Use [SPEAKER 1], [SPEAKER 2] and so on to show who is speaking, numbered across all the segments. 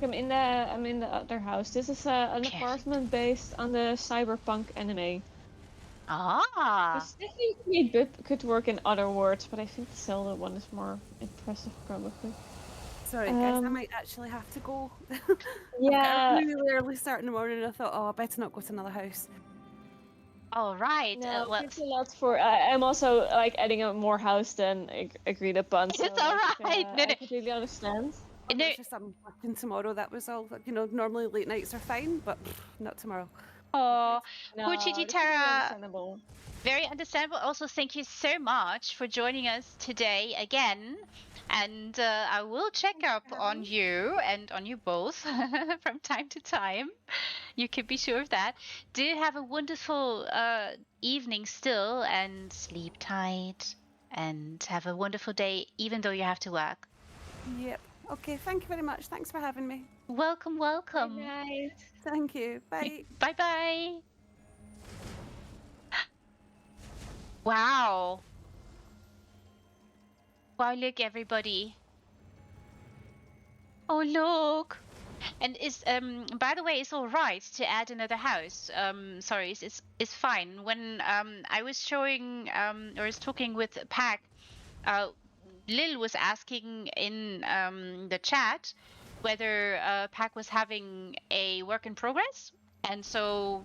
[SPEAKER 1] I'm in the other house. This is an apartment based on the Cyberpunk anime.
[SPEAKER 2] Ah.
[SPEAKER 1] Which technically could work in other words, but I think the Zelda one is more impressive, probably.
[SPEAKER 3] Sorry, guys, I might actually have to go.
[SPEAKER 1] Yeah.
[SPEAKER 3] I've got a really early start in the morning, and I thought, oh, I better not go to another house.
[SPEAKER 2] All right.
[SPEAKER 1] No,
[SPEAKER 2] Well,
[SPEAKER 1] thanks a lot for. I'm also like adding a more house than agreed upon. So,
[SPEAKER 2] it's all right. No,
[SPEAKER 1] I completely understand.
[SPEAKER 3] Oh,
[SPEAKER 2] no.
[SPEAKER 3] it's just I'm working tomorrow. That was all. You know, normally late nights are fine, but not tomorrow.
[SPEAKER 2] Oh,
[SPEAKER 1] No,
[SPEAKER 2] poor
[SPEAKER 1] this is really
[SPEAKER 2] Tara.
[SPEAKER 1] understandable.
[SPEAKER 2] Very understandable. Also, thank you so much for joining us today again. And I will check up on you and on you both from time to time. You can be sure of that. Do have a wonderful evening still, and sleep tight, and have a wonderful day, even though you have to work.
[SPEAKER 3] Yep. Okay, thank you very much. Thanks for having me.
[SPEAKER 2] Welcome, welcome.
[SPEAKER 1] Good night.
[SPEAKER 3] Thank you. Bye.
[SPEAKER 2] Bye-bye. Wow. Wow, look, everybody. Oh, look. And is by the way, it's all right to add another house. Sorry, it's fine. When I was showing or was talking with Pack, Lil was asking in the chat whether Pack was having a work in progress, and so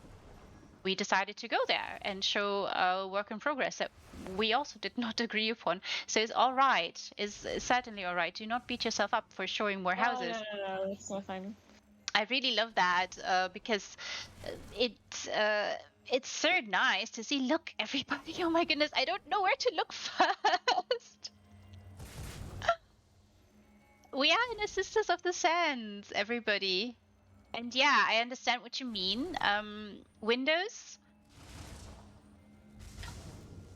[SPEAKER 2] we decided to go there and show a work in progress that we also did not agree upon. So it's all right. It's certainly all right. Do not beat yourself up for showing more houses.
[SPEAKER 1] No, it's so fine.
[SPEAKER 2] I really love that because it's so nice to see. Look, everybody! Oh my goodness, I don't know where to look first. We are in the Sisters of the Sands, everybody. And yeah, I understand what you mean. Windows,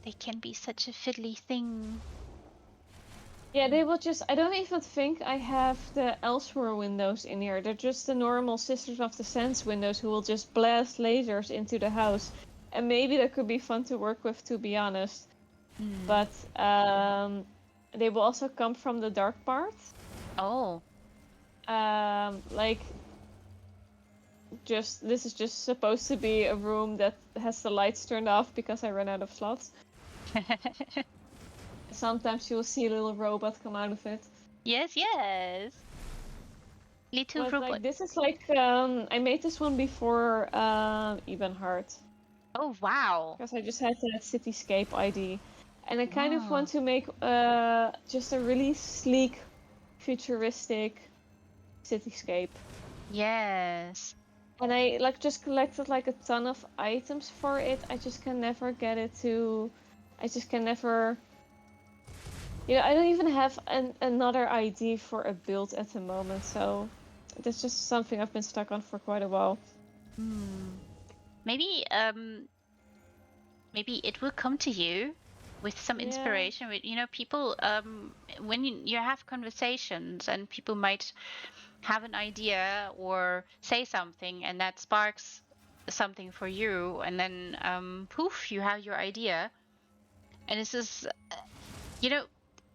[SPEAKER 2] they can be such a fiddly thing.
[SPEAKER 1] Yeah, they will just. I don't even think I have the Elsewhere windows in here. They're just the normal Sisters of the Sands windows who will just blast lasers into the house. And maybe that could be fun to work with, to be honest. But they will also come from the dark part.
[SPEAKER 2] Oh.
[SPEAKER 1] Like, this is just supposed to be a room that has the lights turned off because I ran out of slots. Sometimes you'll see a little robot come out of it.
[SPEAKER 2] Yes, yes. Little robot.
[SPEAKER 1] Like, this is like I made this one before Ebenhard.
[SPEAKER 2] Oh wow!
[SPEAKER 1] Because I just had that cityscape ID, and I kind of want to make just a really sleek, futuristic cityscape.
[SPEAKER 2] Yes.
[SPEAKER 1] And I like just collected like a ton of items for it. I just can never get it to. I just can never. You know, I don't even have another ID for a build at the moment, so that's just something I've been stuck on for quite a while.
[SPEAKER 2] Maybe maybe it will come to you with some inspiration. With, you know, people when you have conversations and people might have an idea or say something, and that sparks something for you, and then poof, you have your idea. And this is, you know,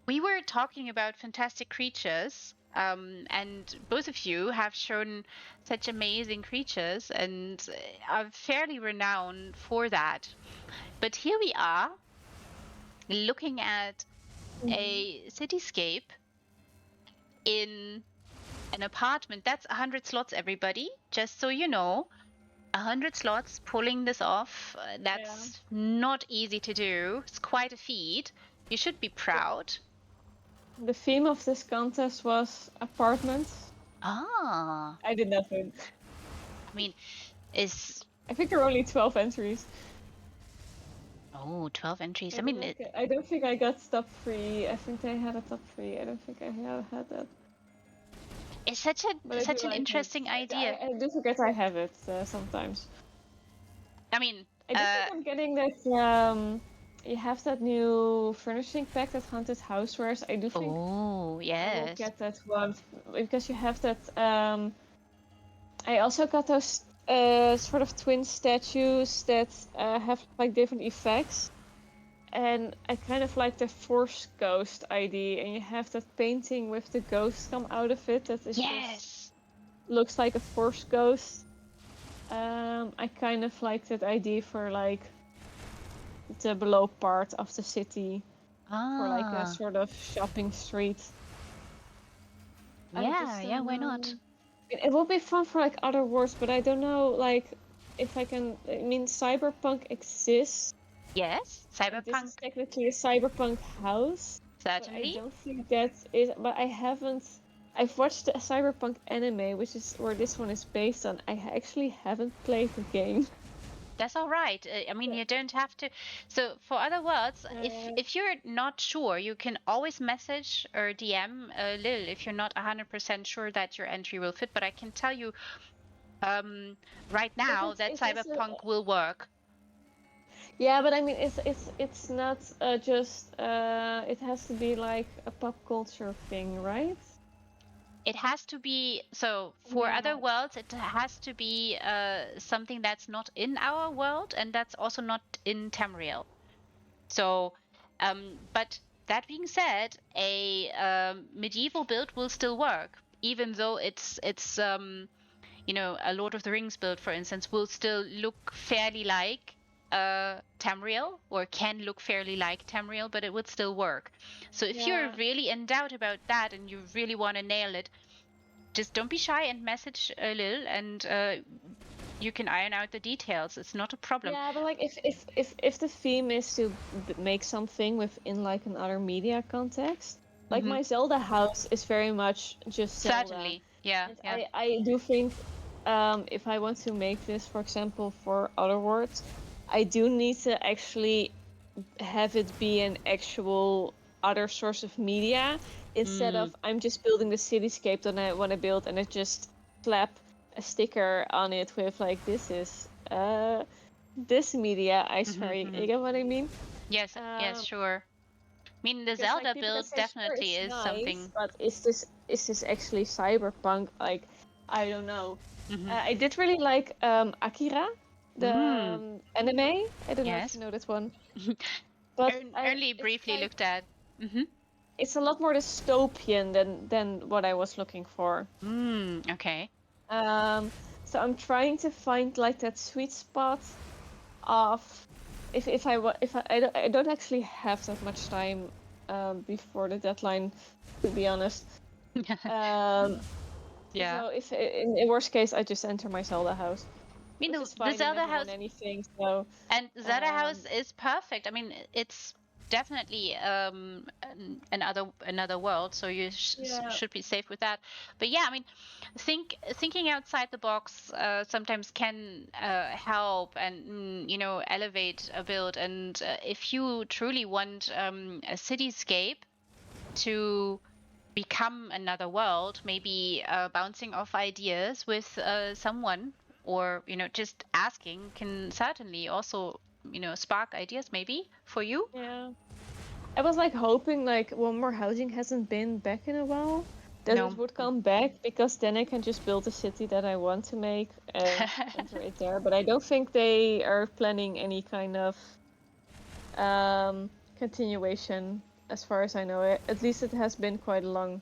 [SPEAKER 2] we were talking about fantastic creatures, and both of you have shown such amazing creatures and are fairly renowned for that. But here we are, looking at a cityscape in an apartment. That's 100 slots, everybody. Just so you know, 100 slots, pulling this off, that's not easy to do. It's quite a feat. You should be proud.
[SPEAKER 1] The theme of this contest was apartments.
[SPEAKER 2] Ah.
[SPEAKER 1] I did not win.
[SPEAKER 2] I mean,
[SPEAKER 1] I think there are only 12 entries.
[SPEAKER 2] Oh, 12 entries.
[SPEAKER 1] I mean, I don't think I got top 3. I think they had a top 3. I don't think I had that.
[SPEAKER 2] It's such an interesting idea.
[SPEAKER 1] I do forget I have it sometimes.
[SPEAKER 2] I mean,
[SPEAKER 1] I do think I'm getting that. You have that new furnishing pack, that haunted housewares. I do think.
[SPEAKER 2] Oh yes.
[SPEAKER 1] I will get that one because you have that. I also got those sort of twin statues that have like different effects. And I kind of like the Force Ghost ID, and you have that painting with the ghost come out of it. That is just looks like a Force Ghost. I kind of like that idea for like the below part of the city, for like a sort of shopping street.
[SPEAKER 2] Yeah, why not?
[SPEAKER 1] It will be fun for like other worlds, but I don't know like if I can. I mean, Cyberpunk exists.
[SPEAKER 2] Yes,
[SPEAKER 1] Like, this
[SPEAKER 2] Cyberpunk,
[SPEAKER 1] is technically a Cyberpunk house, but I
[SPEAKER 2] certainly.
[SPEAKER 1] don't think that is. But I haven't. I've watched the Cyberpunk anime, which is where this one is based on. I actually haven't played the game.
[SPEAKER 2] That's all right. I mean,
[SPEAKER 1] Yeah.
[SPEAKER 2] you don't have to. So for other worlds,
[SPEAKER 1] Uh,
[SPEAKER 2] if you're not sure, you can always message or DM Lil if you're not 100% sure that your entry will fit. But I can tell you right now that
[SPEAKER 1] if it's
[SPEAKER 2] Cyberpunk will work.
[SPEAKER 1] yeah, but I mean, it's not just. It has to be like a pop culture thing, right?
[SPEAKER 2] It has to be, so for
[SPEAKER 1] Yeah.
[SPEAKER 2] other worlds, it has to be something that's not in our world and that's also not in Tamriel. So, but that being said, a medieval build will still work, even though it's a Lord of the Rings build, for instance, will still look fairly like Tamriel, or can look fairly like Tamriel, but it would still work. So if you're
[SPEAKER 1] Yeah.
[SPEAKER 2] really in doubt about that and you really want to nail it, just don't be shy and message Lil, and you can iron out the details. It's not a problem.
[SPEAKER 1] Yeah, but like if the theme is to make something within like another media context, like my Zelda house is very much just Zelda.
[SPEAKER 2] Certainly, yeah,
[SPEAKER 1] And
[SPEAKER 2] yeah.
[SPEAKER 1] I do think if I want to make this, for example, for other words, I do need to actually have it be an actual other source of media instead of I'm just building the cityscape that I want to build and I just slap a sticker on it with like this is this media. I swear, you get what I mean?
[SPEAKER 2] Yes, yes, sure. I mean, the
[SPEAKER 1] Because like
[SPEAKER 2] Zelda
[SPEAKER 1] people can
[SPEAKER 2] build
[SPEAKER 1] say sure
[SPEAKER 2] definitely
[SPEAKER 1] it's
[SPEAKER 2] is
[SPEAKER 1] nice,
[SPEAKER 2] something.
[SPEAKER 1] but is this actually cyberpunk? Like I don't know. I did really like Akira, the anime. I don't know if
[SPEAKER 2] Yes.
[SPEAKER 1] you know that one, but
[SPEAKER 2] Only briefly looked at.
[SPEAKER 1] it's a lot more dystopian than what I was looking for.
[SPEAKER 2] Okay.
[SPEAKER 1] So I'm trying to find like that sweet spot of if I don't actually have that much time before the deadline, to be honest.
[SPEAKER 2] Yeah.
[SPEAKER 1] So if in worst case I just enter my Zelda house,
[SPEAKER 2] I mean,
[SPEAKER 1] which is
[SPEAKER 2] the
[SPEAKER 1] fine. I
[SPEAKER 2] Zelda
[SPEAKER 1] never
[SPEAKER 2] house
[SPEAKER 1] won anything, so
[SPEAKER 2] and Zelda house is perfect. I mean, it's definitely another world, so you
[SPEAKER 1] yeah.
[SPEAKER 2] should be safe with that. But yeah, I mean, thinking outside the box sometimes can help and elevate a build. And if you truly want a cityscape to become another world, maybe bouncing off ideas with someone, or just asking can certainly also spark ideas maybe for you.
[SPEAKER 1] Yeah. I was like hoping like One More Housing hasn't been back in a while, that it
[SPEAKER 2] No.
[SPEAKER 1] would come back because then I can just build a city that I want to make and enter it there. But I don't think they are planning any kind of continuation as far as I know it. At least it has been quite a long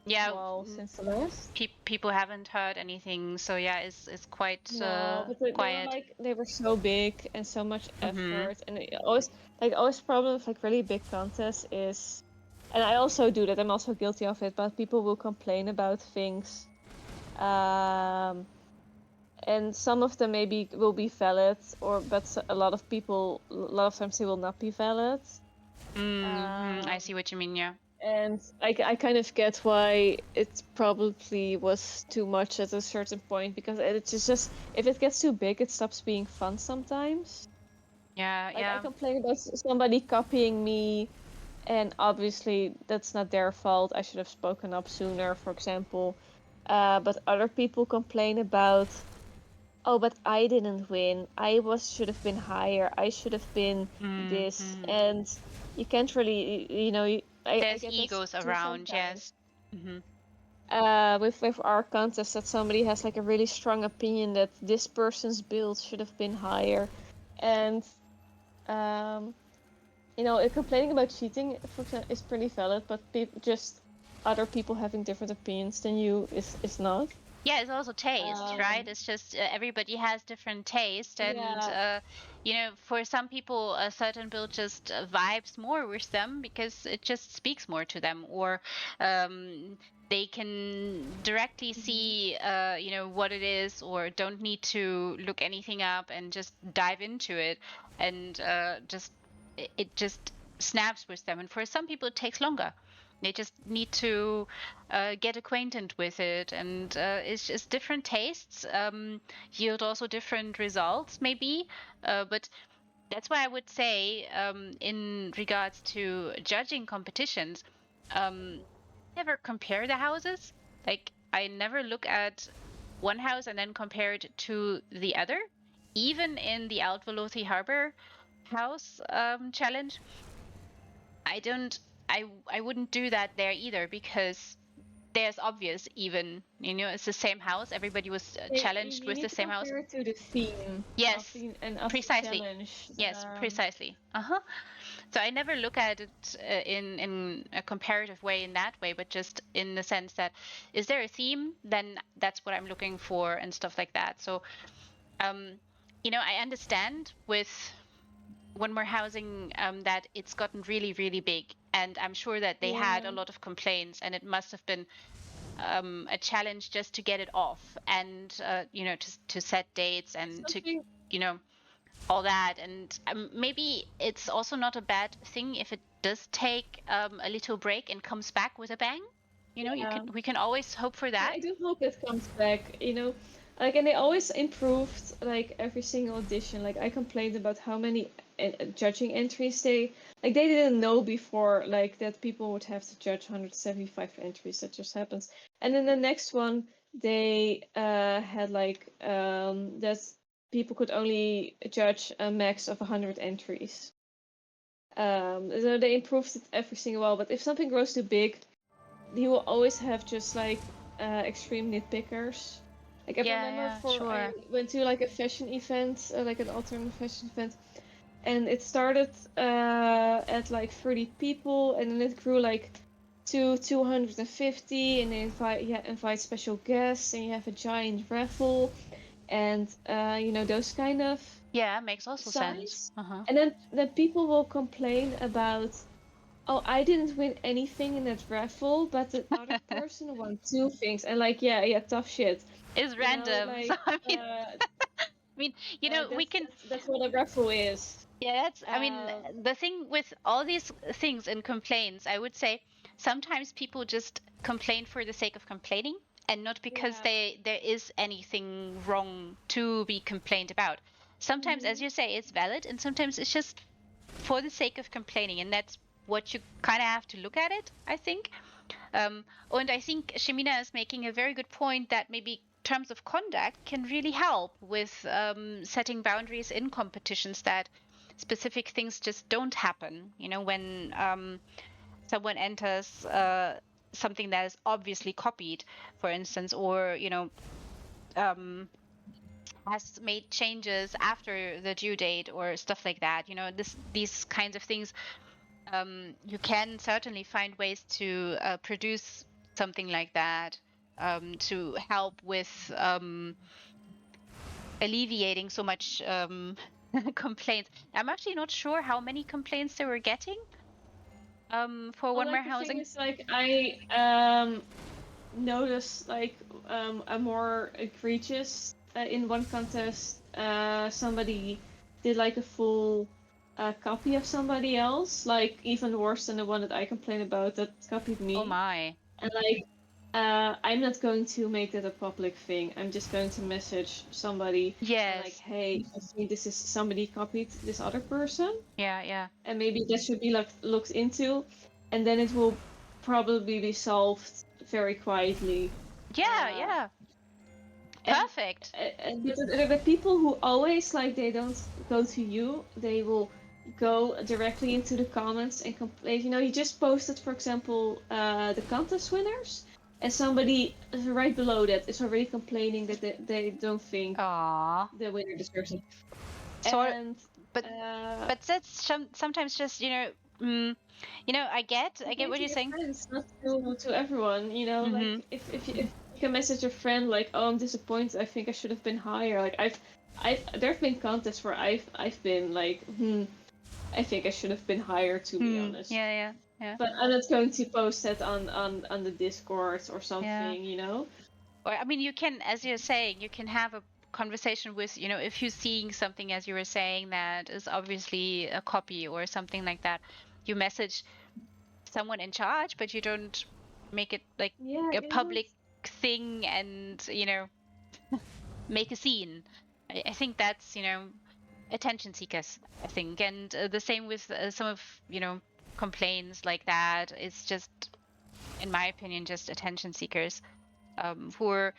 [SPEAKER 2] Yeah,
[SPEAKER 1] while since the last.
[SPEAKER 2] people haven't heard anything, so yeah, it's quite
[SPEAKER 1] No, but they were
[SPEAKER 2] quiet.
[SPEAKER 1] like they were so big and so much effort, and it always problem with like really big contests is, and I also do that. I'm also guilty of it, but people will complain about things, and some of them maybe will be valid, but a lot of people, a lot of times they will not be valid.
[SPEAKER 2] I see what you mean. Yeah.
[SPEAKER 1] And I kind of get why it probably was too much at a certain point, because it's just if it gets too big, it stops being fun sometimes.
[SPEAKER 2] Yeah,
[SPEAKER 1] Like I
[SPEAKER 2] yeah.
[SPEAKER 1] complain about somebody copying me, and obviously that's not their fault. I should have spoken up sooner, for example. But other people complain about, oh, but I didn't win. Should have been higher. I should have been this, and you can't really, I
[SPEAKER 2] There's
[SPEAKER 1] get that
[SPEAKER 2] egos
[SPEAKER 1] too
[SPEAKER 2] around,
[SPEAKER 1] sometimes.
[SPEAKER 2] yes. Hmm.
[SPEAKER 1] With our contest, that somebody has like a really strong opinion that this person's build should have been higher, and complaining about cheating is pretty valid, but just other people having different opinions than you is not.
[SPEAKER 2] Yeah, it's also taste, right? It's just everybody has different taste, and for some people, a certain build just vibes more with them because it just speaks more to them, or they can directly see, what it is, or don't need to look anything up and just dive into it, and it just snaps with them. And for some people, it takes longer. They just need to get acquainted with it, and it's just different tastes yield also different results, maybe. But that's why I would say, in regards to judging competitions, never compare the houses. Like, I never look at one house and then compare it to the other. Even in the Altvelothi Harbor house challenge, I don't. I wouldn't do that there either, because there's obvious, even it's the same house, everybody was challenged
[SPEAKER 1] You
[SPEAKER 2] with the
[SPEAKER 1] need to
[SPEAKER 2] same house.
[SPEAKER 1] compare it to the theme of
[SPEAKER 2] Yes,
[SPEAKER 1] the
[SPEAKER 2] precisely.
[SPEAKER 1] challenge.
[SPEAKER 2] Yes, precisely. So I never look at it in a comparative way, in that way, but just in the sense that, is there a theme? Then that's what I'm looking for, and stuff like that. So I understand with One More Housing that it's gotten really, really big, and I'm sure that they had a lot of complaints, and it must have been a challenge just to get it off, and to set dates, and to all that. And maybe it's also not a bad thing if it does take a little break and comes back with a bang. We can always hope for that.
[SPEAKER 1] I do hope it comes back. And they always improved like every single edition. Like, I complained about how many judging entries they didn't know before, like, that people would have to judge 175 entries. That just happens. And in the next one, they had like that people could only judge a max of 100 entries. So they improved it every single while. But if something grows too big, you will always have just like extreme nitpickers. Like, I remember
[SPEAKER 2] Sure.
[SPEAKER 1] I went to like a fashion event, like an alternative fashion event, and it started at like 30 people, and then it grew like to 250, and they invite special guests, and you have a giant raffle, and those kind of
[SPEAKER 2] Makes also
[SPEAKER 1] size.
[SPEAKER 2] sense.
[SPEAKER 1] And then people will complain about, oh, I didn't win anything in that raffle, but the other person won 2 things. And like, yeah, tough shit.
[SPEAKER 2] It's random.
[SPEAKER 1] Like,
[SPEAKER 2] So we can.
[SPEAKER 1] that's what a raffle is.
[SPEAKER 2] Yeah, the thing with all these things and complaints, I would say sometimes people just complain for the sake of complaining, and not because there is anything wrong to be complained about. Sometimes, as you say, it's valid, and sometimes it's just for the sake of complaining, and that's what you kind of have to look at it, I think. And I think Shemina is making a very good point, that maybe terms of conduct can really help with setting boundaries in competitions, that specific things just don't happen. When someone enters something that is obviously copied, for instance, or has made changes after the due date or stuff like that. These kinds of things, you can certainly find ways to produce something like that, to help with alleviating so much complaints. I'm actually not sure how many complaints they were getting for One More Housing.
[SPEAKER 1] The thing is, like, I noticed like a more egregious in one contest. Somebody did like a full copy of somebody else, like even worse than the one that I complained about that copied me.
[SPEAKER 2] Oh my!
[SPEAKER 1] And like, I'm not going to make that a public thing. I'm just going to message somebody.
[SPEAKER 2] Yes.
[SPEAKER 1] Like, hey, I think this is somebody copied this other person.
[SPEAKER 2] Yeah.
[SPEAKER 1] And maybe that should be looked into, and then it will probably be solved very quietly.
[SPEAKER 2] Yeah. Perfect.
[SPEAKER 1] And the people who always like, they don't go to you, they will go directly into the comments and complain. You just posted, for example, the contest winners, and somebody right below that is already complaining that they don't think the winner deserves it.
[SPEAKER 2] But that's sometimes just I get what you're saying.
[SPEAKER 1] Friends, not to everyone. Like, if You can message a friend like, "Oh, I'm disappointed. I think I should have been higher." Like there have been contests where I've been like, I think I should have been higher, to be honest.
[SPEAKER 2] Yeah.
[SPEAKER 1] But I'm not going to post that on the Discord or something, you know.
[SPEAKER 2] Or I mean, you can, as you're saying, you can have a conversation with, if you're seeing something, as you were saying, that is obviously a copy or something like that. You message someone in charge, but you don't make it like a public thing and make a scene. I think that's attention seekers, I think, and the same with some of complaints like that. It's just, in my opinion, just attention seekers, who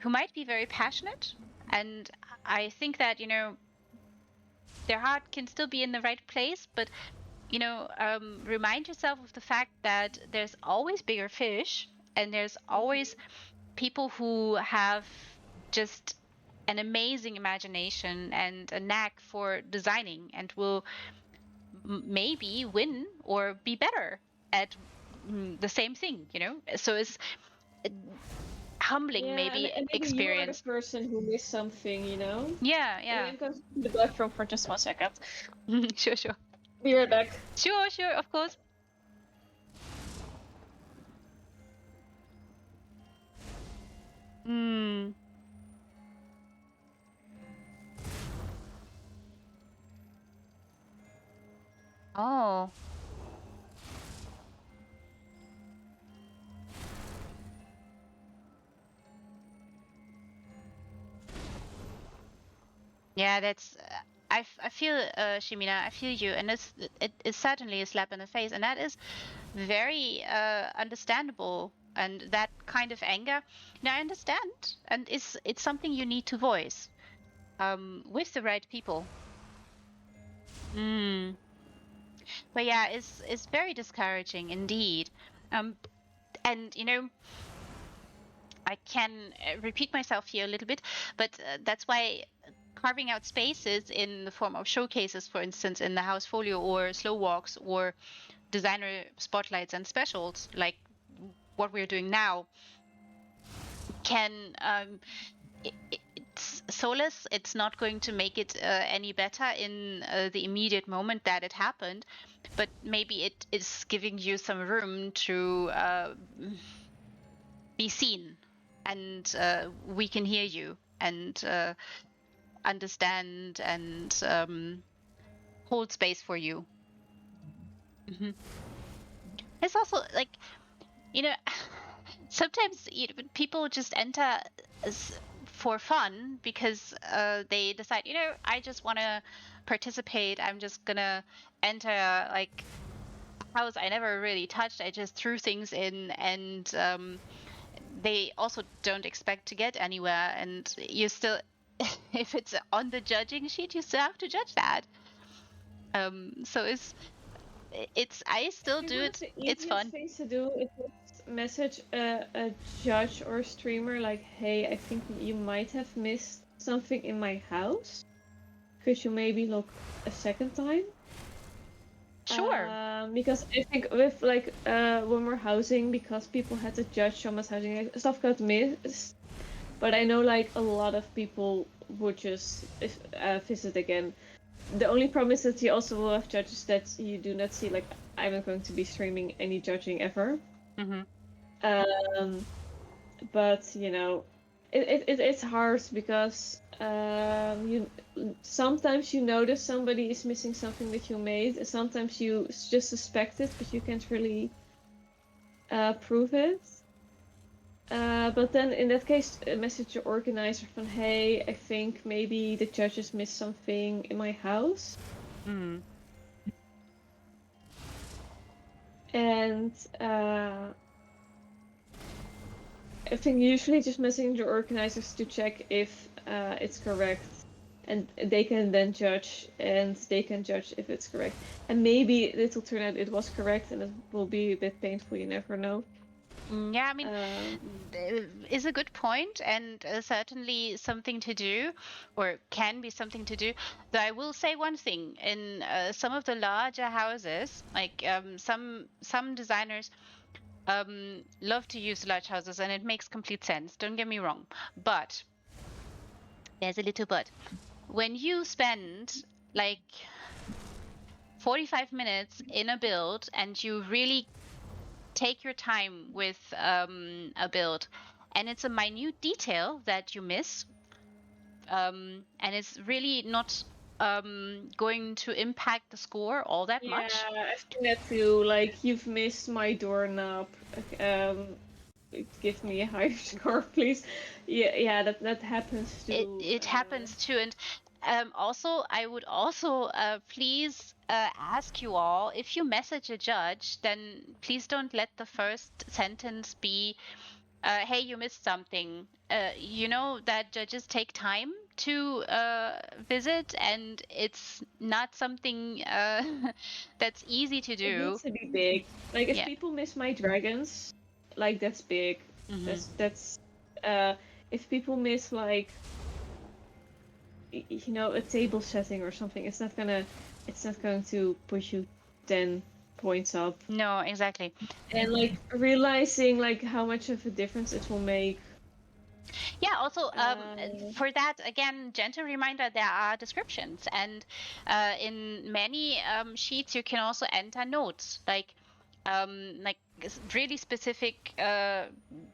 [SPEAKER 2] might be very passionate, and I think that their heart can still be in the right place, but remind yourself of the fact that there's always bigger fish, and there's always people who have just an amazing imagination and a knack for designing, and will maybe win or be better at the same thing. So it's humbling, maybe
[SPEAKER 1] and maybe
[SPEAKER 2] experience.
[SPEAKER 1] you are the person who missed something,
[SPEAKER 2] Yeah.
[SPEAKER 1] I'm going to the bathroom for just 1 second.
[SPEAKER 2] Sure.
[SPEAKER 1] Be right back.
[SPEAKER 2] Sure, of course. Oh. Yeah, that's. I feel, Shimina, I feel you, and it is certainly a slap in the face, and that is very understandable. And that kind of anger, I understand, and it's something you need to voice, with the right people. But yeah, it's very discouraging indeed. And I can repeat myself here a little bit, but that's why carving out spaces in the form of showcases, for instance, in the house folio or slow walks or designer spotlights and specials, like what we're doing now, can it's soulless. It's not going to make it any better in the immediate moment that it happened, but maybe it is giving you some room to be seen, and we can hear you and understand and hold space for you. It's also like, sometimes people just enter for fun because they decide, I just want to participate. I'm just gonna enter like a house I never really touched. I just threw things in, and they also don't expect to get anywhere. And you still, if it's on the judging sheet, you still have to judge that. So I still do it. It's fun.
[SPEAKER 1] The easiest thing to do is just message a judge or a streamer like, "Hey, I think you might have missed something in my house. Could you maybe look a second time?"
[SPEAKER 2] Sure.
[SPEAKER 1] Because I think with like when we're housing, because people had to judge someone's housing, like, stuff got missed. But I know like a lot of people would just visit again. The only problem is that you also will have judges that you do not see. Like, I'm not going to be streaming any judging ever. But it's hard because you sometimes you notice somebody is missing something that you made, and sometimes you just suspect it, but you can't really prove it. But then in that case, message your organizer from, "Hey, I think maybe the judges missed something in my house." And I think usually just messaging your organizers to check if it's correct, and they can then judge, and they can judge if it's correct. And maybe it'll turn out it was correct, and it will be a bit painful. You never know.
[SPEAKER 2] Yeah, I mean, is a good point, and certainly something to do, or can be something to do. Though I will say one thing: in some of the larger houses, like some designers love to use large houses, and it makes complete sense. Don't get me wrong, but there's a little but. When you spend like 45 minutes in a build and you really take your time with a build, and it's a minute detail that you miss, and it's really not going to impact the score all that much.
[SPEAKER 1] Yeah, I've seen that too. Like, you've missed my doorknob. Give me a higher score, please. Yeah, that happens too.
[SPEAKER 2] It happens too, and also I would also please ask you all, if you message a judge, then please don't let the first sentence be hey, you missed something. You know that judges take time to visit, and it's not something that's easy to
[SPEAKER 1] It
[SPEAKER 2] do.
[SPEAKER 1] needs to be big. Like, if
[SPEAKER 2] Yeah.
[SPEAKER 1] people miss my dragons, like, that's big.
[SPEAKER 2] Mm-hmm.
[SPEAKER 1] That's if people miss, like, you know, a table setting or something, it's not going to push you 10 points up.
[SPEAKER 2] No, exactly.
[SPEAKER 1] And like realizing like how much of a difference it will make.
[SPEAKER 2] Yeah, also for that, again, gentle reminder, there are descriptions, and in many sheets you can also enter notes, like really specific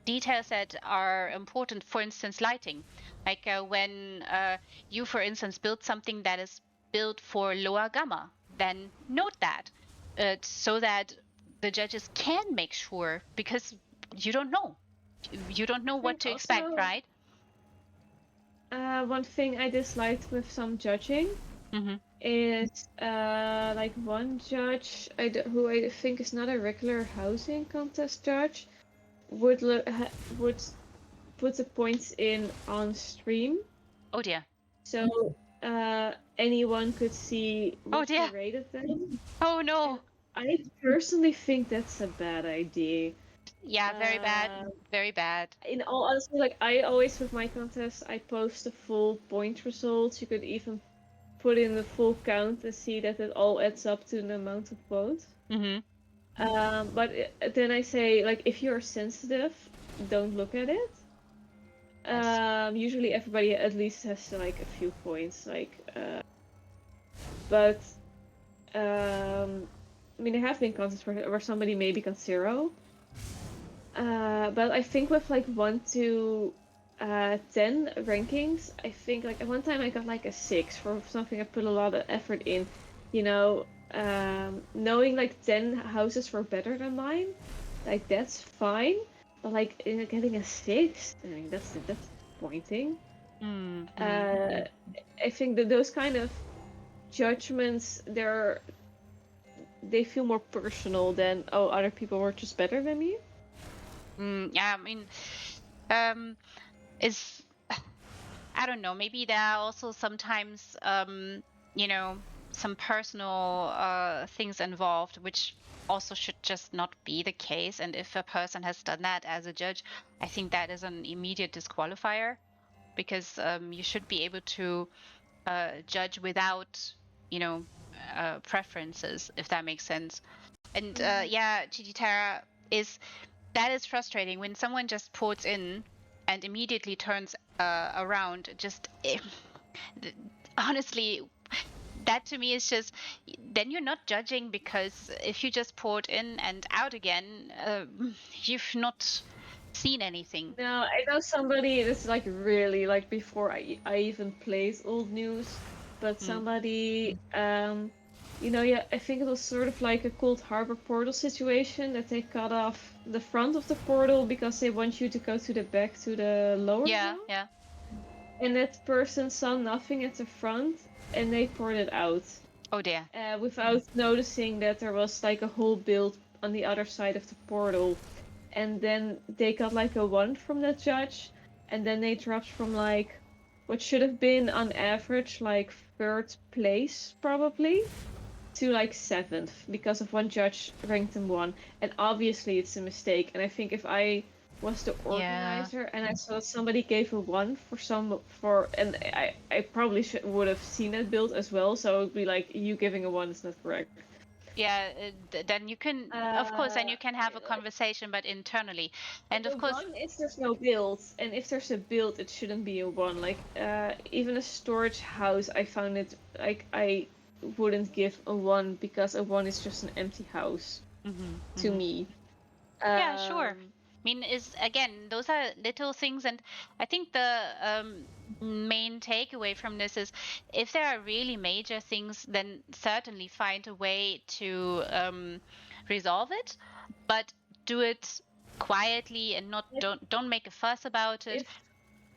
[SPEAKER 2] details that are important. For instance, lighting, like when you, for instance, build something that is built for lower gamma, then note that, so that the judges can make sure, because you don't know
[SPEAKER 1] I
[SPEAKER 2] what
[SPEAKER 1] think
[SPEAKER 2] to expect,
[SPEAKER 1] also
[SPEAKER 2] right?
[SPEAKER 1] one thing I disliked with some judging is like one judge who I think is not a regular housing contest judge would would put the points in on stream.
[SPEAKER 2] Oh dear.
[SPEAKER 1] So anyone could see
[SPEAKER 2] Oh
[SPEAKER 1] what he
[SPEAKER 2] dear.
[SPEAKER 1] rated them.
[SPEAKER 2] Oh
[SPEAKER 1] And
[SPEAKER 2] no.
[SPEAKER 1] I personally think that's a bad idea.
[SPEAKER 2] Yeah, very bad.
[SPEAKER 1] Uh,
[SPEAKER 2] Very bad.
[SPEAKER 1] in all honesty, like I always with my contests, I post the full point results. You could even put in the full count and see that it all adds up to an amount of votes.
[SPEAKER 2] Mm-hmm.
[SPEAKER 1] But then I say, like, if you're sensitive, don't look at it.
[SPEAKER 2] Yes.
[SPEAKER 1] Usually everybody at least has like a few points, but I mean, there have been contests where somebody maybe got 0. But I think with like 1 to 10 rankings, I think like at one time I got like a 6 for something I put a lot of effort in. You know, knowing like 10 houses were better than mine, like that's fine. But like getting a 6, I mean, that's disappointing.
[SPEAKER 2] Mm-hmm.
[SPEAKER 1] I think that those kind of judgments, they feel more personal than, oh, other people were just better than me.
[SPEAKER 2] Yeah, I mean, is I don't know. Maybe there are also sometimes, some personal things involved, which also should just not be the case. And if a person has done that as a judge, I think that is an immediate disqualifier, because you should be able to judge without, preferences, if that makes sense. And yeah, Chiditara, is that is frustrating when someone just ports in and immediately turns around. Honestly, that to me is just, then you're not judging, because if you just port in and out again, you've not seen anything.
[SPEAKER 1] No, I know somebody that's like really like before I even played Old News, but somebody yeah, I think it was sort of like a Cold Harbor portal situation that they cut off the front of the portal because they want you to go to the back to the lower
[SPEAKER 2] Yeah,
[SPEAKER 1] zone.
[SPEAKER 2] yeah.
[SPEAKER 1] And that person saw nothing at the front and they ported out.
[SPEAKER 2] Oh dear.
[SPEAKER 1] Without noticing that there was like a whole build on the other side of the portal. And then they got like a 1 from that judge, and then they dropped from like what should have been on average like 3rd place probably to like 7th because of one judge ranked them 1. And obviously it's a mistake. And I think if I was the organizer and I saw somebody gave a 1 and I probably would have seen that build as well, so it would be like, you giving a 1 is not correct.
[SPEAKER 2] Yeah, then you can, of course, then you can have a conversation, but internally. And
[SPEAKER 1] The
[SPEAKER 2] of course,
[SPEAKER 1] one is there's no build, and if there's a build, it shouldn't be a one. Like even a storage house, I found it like I wouldn't give a one because a one is just an empty house to me.
[SPEAKER 2] yeah, sure. I mean, is again, those are little things, and I think the main takeaway from this is, if there are really major things, then certainly find a way to resolve it, but do it quietly and not don't make a fuss about it.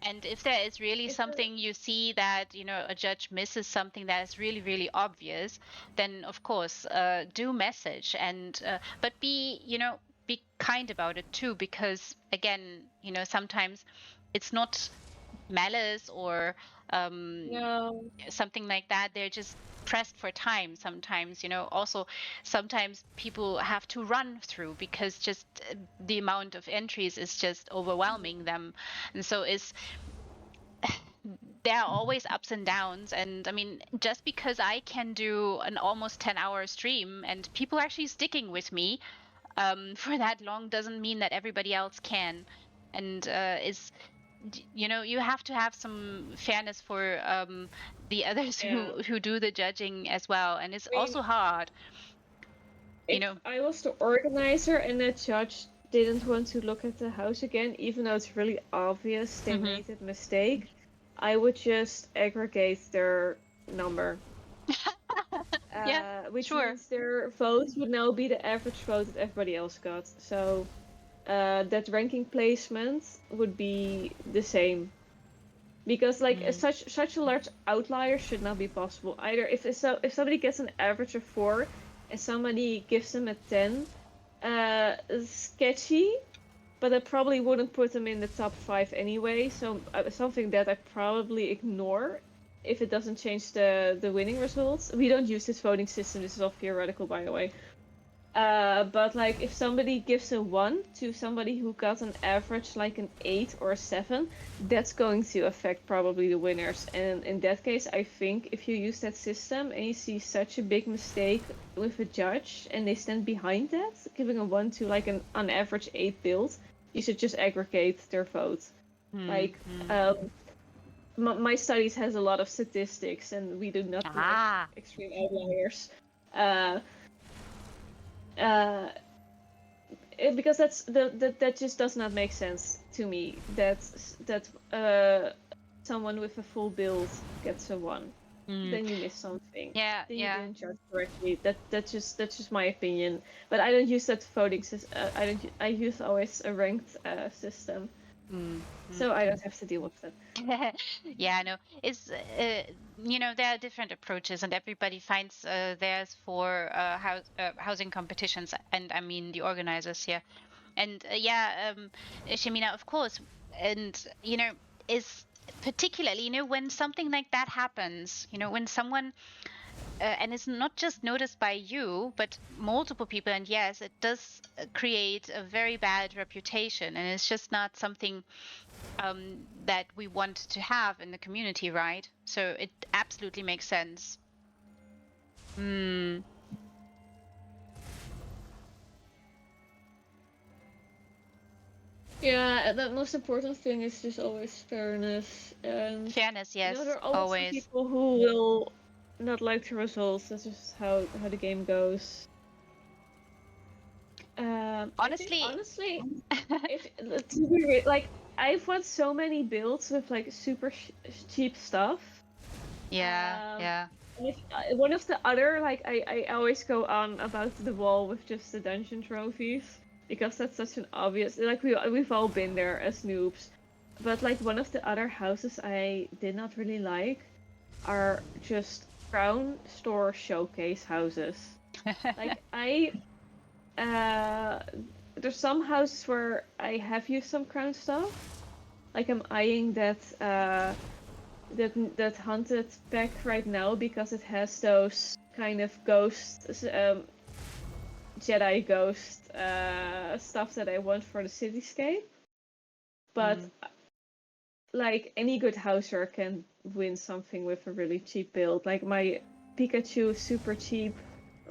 [SPEAKER 2] And if there is really something you see that, you know, a judge misses something that is really, really obvious, then of course, do message and, but be, you know, be kind about it too, because again, you know, sometimes it's not malice or
[SPEAKER 1] No.
[SPEAKER 2] something like that. They're just pressed for time sometimes, you know. Also, sometimes people have to run through because just the amount of entries is just overwhelming them. And so it's there are always ups and downs. And I mean, just because I can do an almost 10-hour stream and people actually sticking with me for that long doesn't mean that everybody else can. And is, you know, you have to have some fairness for the others who do the judging as well. And it's also hard, you
[SPEAKER 1] If
[SPEAKER 2] know.
[SPEAKER 1] I was the organizer and the judge didn't want to look at the house again, even though it's really obvious they made a mistake, I would just aggregate their number.
[SPEAKER 2] Yeah,
[SPEAKER 1] Which
[SPEAKER 2] sure.
[SPEAKER 1] means their votes would now be the average vote that everybody else got. So that ranking placement would be the same. Because like such a large outlier should not be possible either. If somebody gets an average of 4 and somebody gives them a 10, sketchy, but I probably wouldn't put them in the top 5 anyway. So something that I probably ignore if it doesn't change the winning results. We don't use this voting system. This is all theoretical, by the way. But like if somebody gives a 1 to somebody who got an average like an 8 or a 7, that's going to affect probably the winners. And in that case, I think if you use that system and you see such a big mistake with a judge and they stand behind that, giving a 1 to like an on average 8 build, you should just aggregate their vote. Like my studies has a lot of statistics and we do not like extreme outliers. Because that just does not make sense to me. That someone with a full build gets a 1. Then you miss something.
[SPEAKER 2] Yeah,
[SPEAKER 1] Then
[SPEAKER 2] yeah.
[SPEAKER 1] you didn't judge correctly. That's just my opinion. But I don't use that voting system. I use always a ranked system. So I don't have to deal with that.
[SPEAKER 2] Yeah, I know. It's you know, there are different approaches, and everybody finds theirs for housing competitions, and I mean the organizers here. And Shamina, of course, and you know, is particularly, you know, when something like that happens, you know, when someone and it's not just noticed by you, but multiple people. And yes, it does create a very bad reputation, and it's just not something that we want to have in the community, right? So it absolutely makes sense.
[SPEAKER 1] Yeah, the most important thing is just always fairness. And
[SPEAKER 2] Fairness, yes,
[SPEAKER 1] there are always some
[SPEAKER 2] always.
[SPEAKER 1] people who will not like the results. That's just how the game goes.
[SPEAKER 2] Honestly,
[SPEAKER 1] honestly, if to be like I've won so many builds with like super cheap stuff.
[SPEAKER 2] yeah.
[SPEAKER 1] And if, one of the other like I always go on about the wall with just the dungeon trophies because that's such an obvious like we've all been there as noobs. But like one of the other houses I did not really like are just crown store showcase houses. Like there's some houses where I have used some crown stuff. Like I'm eyeing that haunted pack right now because it has those kind of ghost Jedi ghost stuff that I want for the cityscape. But like any good houser can win something with a really cheap build. Like my Pikachu is super cheap.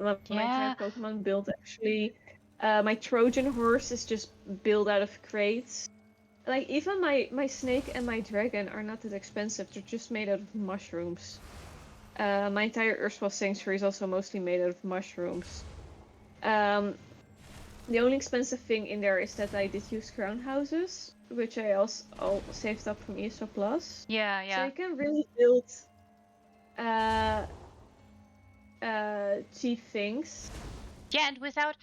[SPEAKER 1] my entire Pokemon build actually. My Trojan horse is just built out of crates. Like even my snake and my dragon are not that expensive. They're just made out of mushrooms. My entire Ursula sanctuary is also mostly made out of mushrooms. The only expensive thing in there is that I did use crown houses, which I also all saved up from ESO Plus.
[SPEAKER 2] Yeah,
[SPEAKER 1] So
[SPEAKER 2] yeah.
[SPEAKER 1] you can really build cheap things.
[SPEAKER 2] Yeah, and without,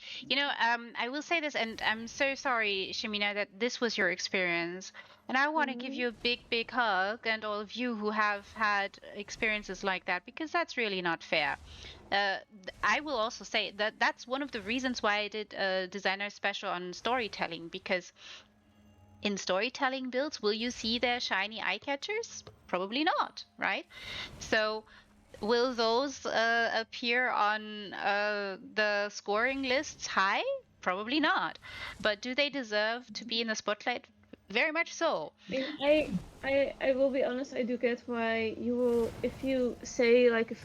[SPEAKER 2] I will say this, and I'm so sorry, Shimina, that this was your experience. And I want to give you a big, big hug, and all of you who have had experiences like that, because that's really not fair. I will also say that that's one of the reasons why I did a designer special on storytelling, because in storytelling builds, will you see their shiny eye catchers? Probably not, right? So will those appear on the scoring lists high? Probably not. But do they deserve to be in the spotlight? Very much so.
[SPEAKER 1] I will be honest. I do get why you will. If you say like if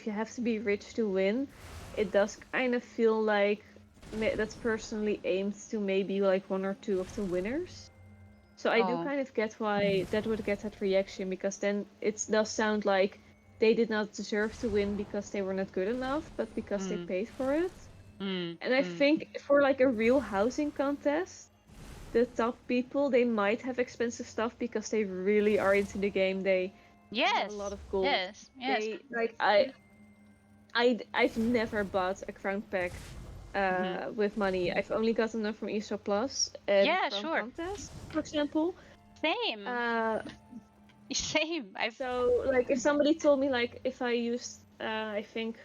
[SPEAKER 1] you have to be rich to win, it does kind of feel like that's personally aimed to maybe like one or two of the winners. So I do kind of get why that would get that reaction, because then it does sound like they did not deserve to win because they were not good enough, but because they paid for it. And I think for like a real housing contest, the top people, they might have expensive stuff because they really are into the game. They have a lot of gold.
[SPEAKER 2] Yes.
[SPEAKER 1] They like I've never bought a crown pack with money. I've only gotten them from ESO Plus and from contests, for example.
[SPEAKER 2] Same. Same.
[SPEAKER 1] So like if somebody told me like if I used I think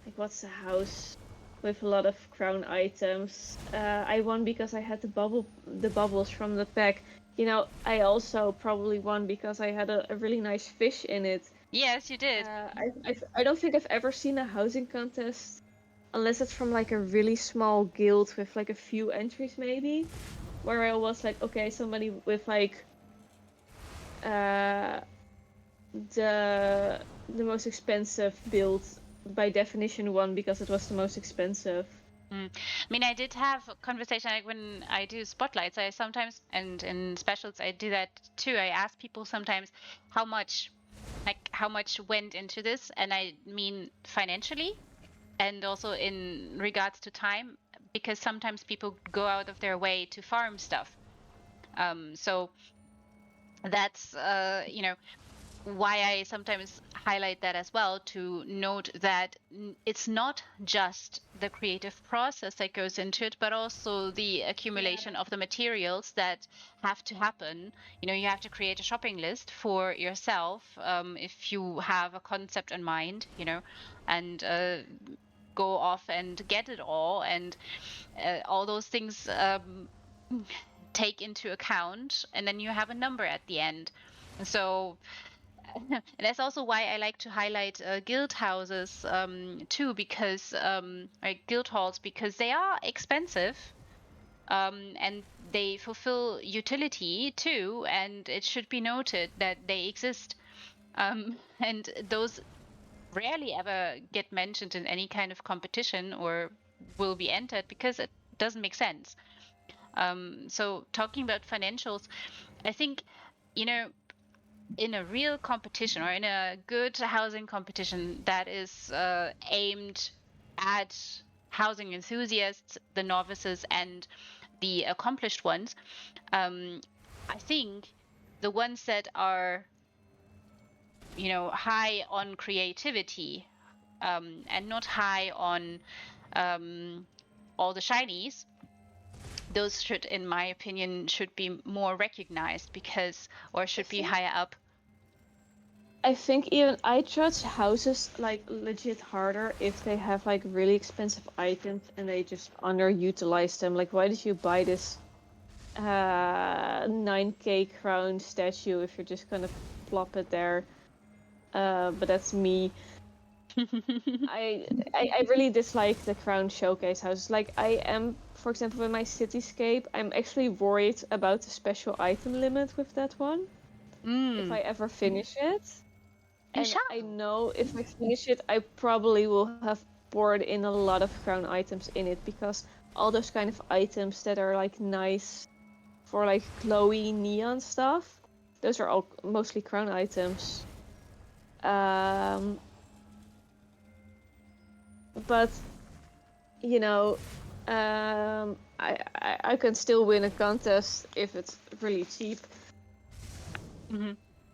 [SPEAKER 1] like what's the house with a lot of crown items, I won because I had the bubbles from the pack. You know, I also probably won because I had a really nice fish in it.
[SPEAKER 2] Yes, you did.
[SPEAKER 1] I don't think I've ever seen a housing contest unless it's from like a really small guild with like a few entries maybe, where I was like, okay, somebody with like the most expensive build by definition won because it was the most expensive.
[SPEAKER 2] I mean, I did have a conversation like when I do spotlights. I sometimes, and in specials, I do that too. I ask people sometimes how much went into this, and I mean financially, and also in regards to time, because sometimes people go out of their way to farm stuff. So that's why I sometimes highlight that as well, to note that it's not just the creative process that goes into it, but also the accumulation of the materials that have to happen. You have to create a shopping list for yourself if you have a concept in mind, and go off and get it all, and all those things take into account, and then you have a number at the end. So and that's also why I like to highlight guild houses too, because guild halls, because they are expensive, and they fulfill utility too, and it should be noted that they exist, and those rarely ever get mentioned in any kind of competition or will be entered because it doesn't make sense. So talking about financials, I think, in a real competition or in a good housing competition that is aimed at housing enthusiasts, the novices, and the accomplished ones, I think the ones that are, high on creativity, and not high on all the shinies, those should, in my opinion, should be more recognized or should be higher up.
[SPEAKER 1] I think even I judge houses like legit harder if they have like really expensive items and they just underutilize them. Like, why did you buy this 9K crown statue if you're just gonna plop it there? But that's me. I really dislike the crown showcase houses. Like I am, for example, with my cityscape, I'm actually worried about the special item limit with that one. If I ever finish it.
[SPEAKER 2] You
[SPEAKER 1] And I
[SPEAKER 2] shall.
[SPEAKER 1] know if I finish it, I probably will have poured in a lot of crown items in it, because all those kind of items that are like nice for like glowy neon stuff, those are all mostly crown items. But you know, I can still win a contest if it's really cheap.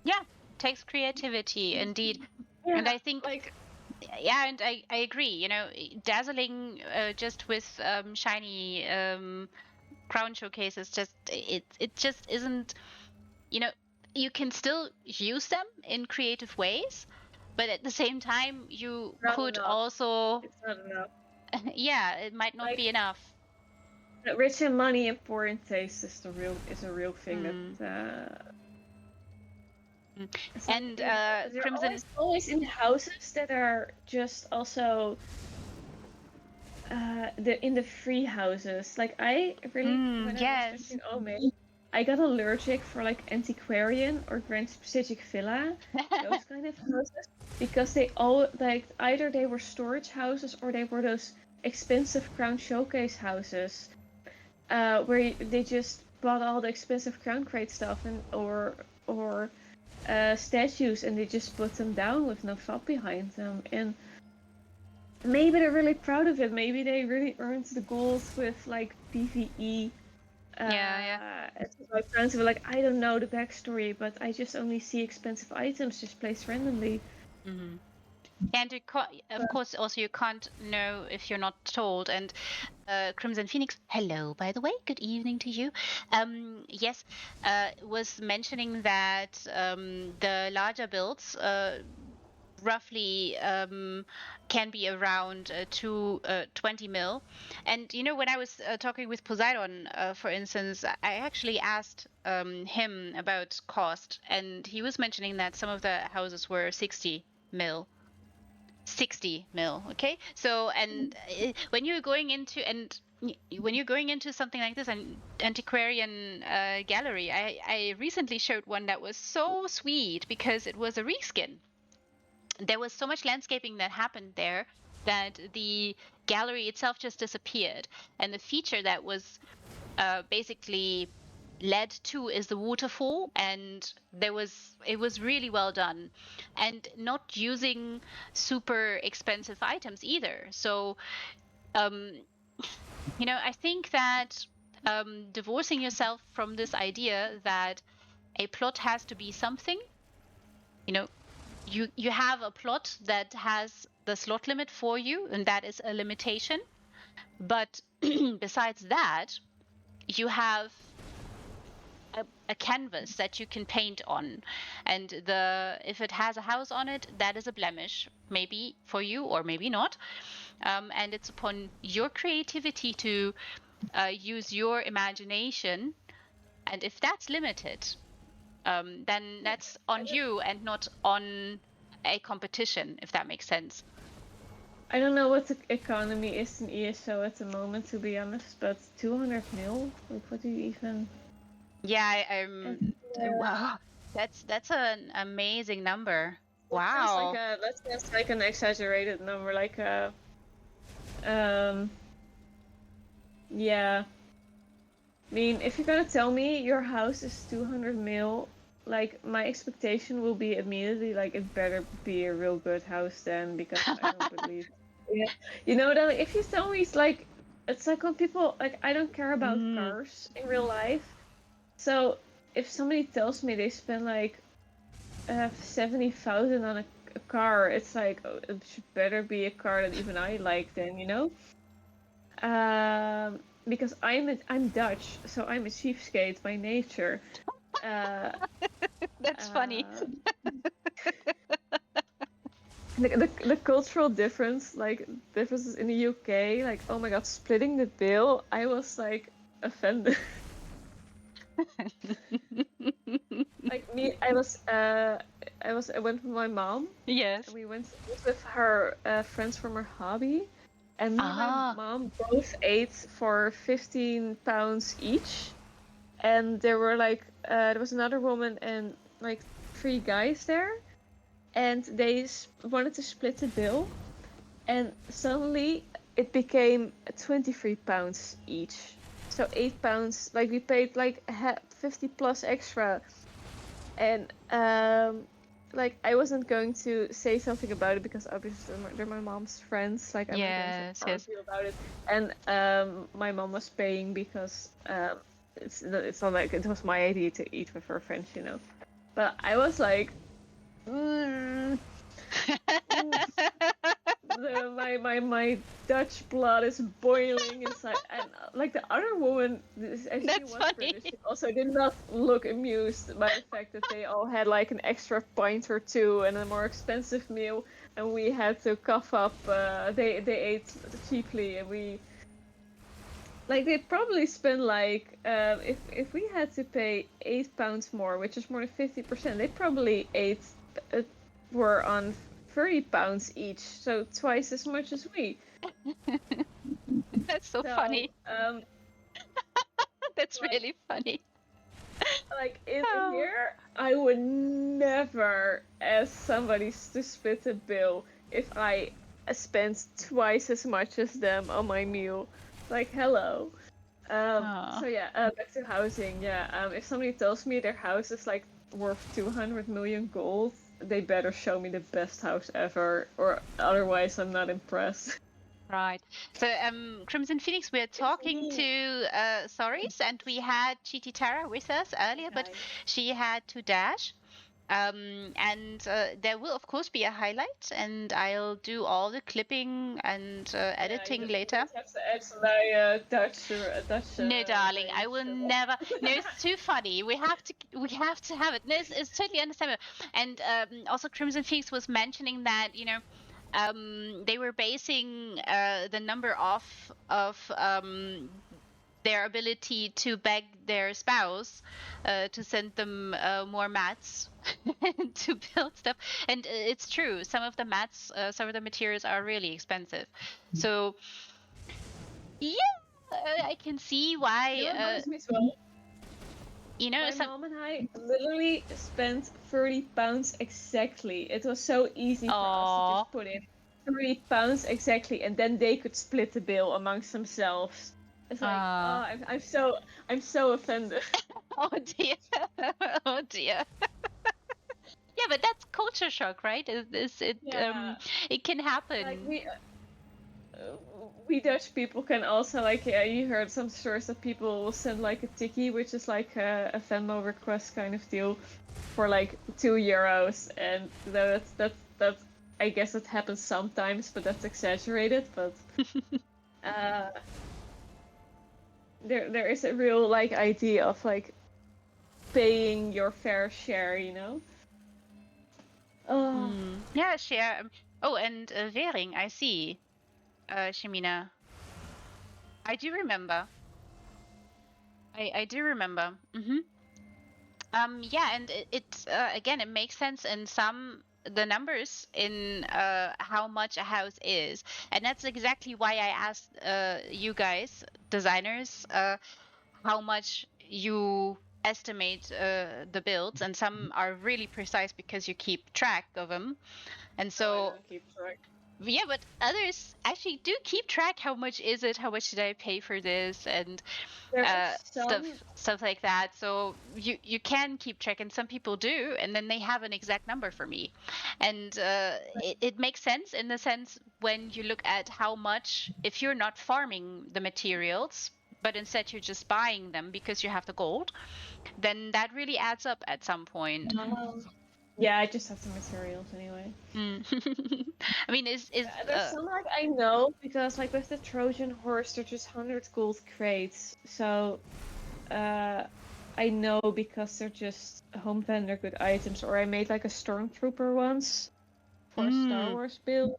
[SPEAKER 2] Yeah, takes creativity indeed.
[SPEAKER 1] Yeah,
[SPEAKER 2] And I think
[SPEAKER 1] like
[SPEAKER 2] yeah, and I agree, you know, dazzling just with shiny crown showcases, just it just isn't, you know, you can still use them in creative ways, but at the same time you
[SPEAKER 1] not
[SPEAKER 2] could
[SPEAKER 1] enough.
[SPEAKER 2] also
[SPEAKER 1] It's not enough.
[SPEAKER 2] yeah, it might not
[SPEAKER 1] Like
[SPEAKER 2] be enough.
[SPEAKER 1] rich in money and poor in taste is a real thing that
[SPEAKER 2] Mm.
[SPEAKER 1] it's like
[SPEAKER 2] And
[SPEAKER 1] they're
[SPEAKER 2] Crimson.
[SPEAKER 1] always in houses that are just also in the free houses. Like I really, when I was
[SPEAKER 2] Yes.
[SPEAKER 1] thinking, oh maybe I got allergic for like antiquarian or grand specific villa, those kind of houses, because they all like either they were storage houses or they were those expensive crown showcase houses, where they just bought all the expensive crown crate stuff and or statues, and they just put them down with no thought behind them. And maybe they're really proud of it. Maybe they really earned the gold with like PvE.
[SPEAKER 2] Yeah.
[SPEAKER 1] Like friends were like, I don't know the backstory, but I just only see expensive items just placed randomly.
[SPEAKER 2] Mm-hmm. And of course, also you can't know if you're not told. And Crimson Phoenix, hello, by the way, good evening to you. Yes, was mentioning that the larger builds roughly can be around 20 mil. And you know, when I was talking with Poseidon, for instance, I actually asked him about cost, and he was mentioning that some of the houses were 60 mil. 60 mil. Okay, so and when you're going into when you're going into something like this, an antiquarian gallery, I recently showed one that was so sweet because it was a reskin. There was so much landscaping that happened there that the gallery itself just disappeared, and the feature that was basically led to is the waterfall, and it was really well done, and not using super expensive items either. So um you know, I think that divorcing yourself from this idea that a plot has to be something, you know, you have a plot that has the slot limit for you, and that is a limitation. But besides that, you have a canvas that you can paint on, and the if it has a house on it, that is a blemish, maybe for you or maybe not. And it's upon your creativity to use your imagination, and if that's limited, then that's on you and not on a competition, if that makes sense.
[SPEAKER 1] I don't know what the economy is in ESO at the moment, to be honest, but 200 mil? Like, what do you even?
[SPEAKER 2] Yeah,
[SPEAKER 1] And,
[SPEAKER 2] wow, that's an amazing number.
[SPEAKER 1] like
[SPEAKER 2] Wow.
[SPEAKER 1] that's just like an exaggerated number, like um, yeah. I mean, if you're gonna tell me your house is 200 mil, like my expectation will be immediately like it better be a real good house then, because I don't believe. Yeah, you know what I mean? If you tell me it's like when people like I don't care about
[SPEAKER 2] Mm.
[SPEAKER 1] cars in real life, so if somebody tells me they spend like 70,000 on a car, it's like oh, it should better be a car that even I like then, you know? Because I'm Dutch, so I'm a cheapskate by nature. Uh,
[SPEAKER 2] That's funny.
[SPEAKER 1] uh, the cultural difference, like differences in the UK, like oh my god, splitting the bill, I was like offended. Like me, I went with my mom.
[SPEAKER 2] Yes.
[SPEAKER 1] We went with her friends from her hobby, and me and my
[SPEAKER 2] Ah.
[SPEAKER 1] mom both ate for 15 pounds each. And there were like there was another woman and like three guys there, and they wanted to split the bill, and suddenly it became £23 each. So £8. Like we paid like 50 plus extra, and like I wasn't going to say something about it because obviously they're my mom's friends. Like I'm not going to argue about it. And my mom was paying because it's not like it was my idea to eat with her friends, you know. But I was like, my Dutch blood is boiling inside, and like the other woman, she
[SPEAKER 2] That's
[SPEAKER 1] was
[SPEAKER 2] funny.
[SPEAKER 1] British. She also did not look amused by the fact that they all had like an extra pint or two and a more expensive meal, and we had to cough up. They ate cheaply, and we like they probably spent like if we had to pay £8 more, which is more than 50%, they probably ate were on £30 each, so twice as much as we.
[SPEAKER 2] That's so funny. That's
[SPEAKER 1] like,
[SPEAKER 2] really funny.
[SPEAKER 1] Like in here, I would never ask somebody to split a bill if I spent twice as much as them on my meal. Like, hello. So yeah, back to housing. Yeah, if somebody tells me their house is like worth 200 million gold, they better show me the best house ever, or otherwise I'm not impressed.
[SPEAKER 2] Right. So, Crimson Phoenix, we're talking to Sorries, and we had Chiti Tara with us earlier, but she had to dash. And there will, of course, be a highlight, and I'll do all the clipping and editing later.
[SPEAKER 1] You have to add some Dutch.
[SPEAKER 2] No, darling, I will never. No, it's too funny. We have to have it. No, it's totally understandable. And also, Crimson Phoenix was mentioning that they were basing the number of their ability to beg their spouse to send them more mats to build stuff. And it's true. Some of the mats, some of the materials are really expensive. So yeah, I can see why. You know,
[SPEAKER 1] my mom and I literally spent £30 exactly. It was so easy for us to just put in £30 exactly, and then they could split the bill amongst themselves. It's like, I'm so offended.
[SPEAKER 2] Oh dear, oh dear. Yeah, but that's culture shock, right? It can happen.
[SPEAKER 1] Like we Dutch people can also, like, you heard some stories that people will send like a tikkie, which is like a Venmo request kind of deal, for like €2, and that's I guess it happens sometimes, but that's exaggerated. But there is a real like idea of like paying your fair share, you know.
[SPEAKER 2] Yeah, share. Oh, and Vering, I see. Shemina. I do remember. I do remember. Yeah, and it again, it makes sense in the numbers in how much a house is, and that's exactly why I asked you guys, designers, how much you estimate the builds, and some are really precise because you keep track of them, and so.
[SPEAKER 1] I don't keep track.
[SPEAKER 2] Yeah, but others actually do keep track. How much is it? How much did I pay for this? And stuff like that. So you can keep track, and some people do, and then they have an exact number for me. And it makes sense in the sense when you look at how much, if you're not farming the materials, but instead you're just buying them because you have the gold, then that really adds up at some point.
[SPEAKER 1] Yeah, I just have the materials anyway.
[SPEAKER 2] I mean, is
[SPEAKER 1] there's some like I know, because like with the Trojan horse, they're just 100 gold crates. So I know because they're just home vendor good items. Or I made like a stormtrooper once for a Star Wars build.